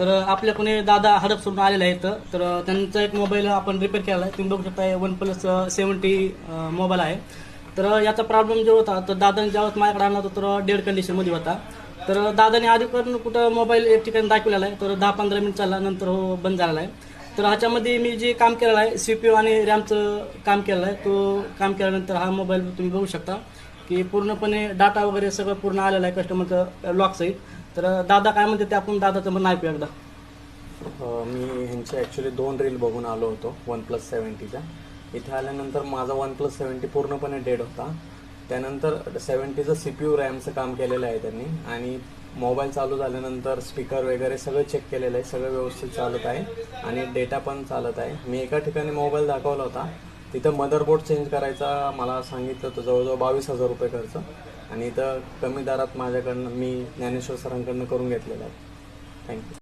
तर आपल्याकडून दादा हडपसरून आलेले आहेत. तर त्यांचा एक मोबाईल आपण रिपेअर केला आहे. तुम्ही बघू शकता OnePlus 70 मोबाईल आहे. तर याचा प्रॉब्लेम जो होता तर दादाने ज्यावेळेस माझ्याकडे आणला होता तर डेड कंडिशनमध्ये होता. तर दादाने आधी पण कुठं मोबाईल एक ठिकाणी दाखवलेला आहे, तर 10-15 मिनिट चालला, नंतर बंद झालेला आहे. तर ह्याच्यामध्ये मी जे काम केलेलं आहे CPU आणि रॅमचं काम केलेलं आहे, तो काम केल्यानंतर हा मोबाईल तुम्ही बघू शकता की पूर्णपणे डाटा वगैरे सगळं पूर्ण आलेलं आहे कस्टमरचं लॉक सहित. तर दादा काय म्हणते ते आपण दादाचं म्हणणं ऐकूया एकदा. मी ह्यांचे ॲक्च्युली 2 रील बघून आलो होतो OnePlus 70च्या. इथे आल्यानंतर माझा OnePlus 70 पूर्णपणे डेड होता. त्यानंतर 70चं CPU रॅमचं काम केलेलं आहे त्यांनी, आणि मोबाईल चालू झाल्यानंतर स्पीकर वगैरे सगळं चेक केलेलं आहे, सगळं व्यवस्थित चालत आहे आणि डेटा पण चालत आहे. मी एका ठिकाणी मोबाईल दाखवला होता, तिथं मदरबोर्ड चेंज करायचा मला सांगितलं होतं, जवळजवळ 22,000 रुपये खर्च, आणि इथं कमी दरात माझ्याकडनं मी ज्ञानेश्वर सरांकडनं करून घेतलेला आहे. थँक्यू.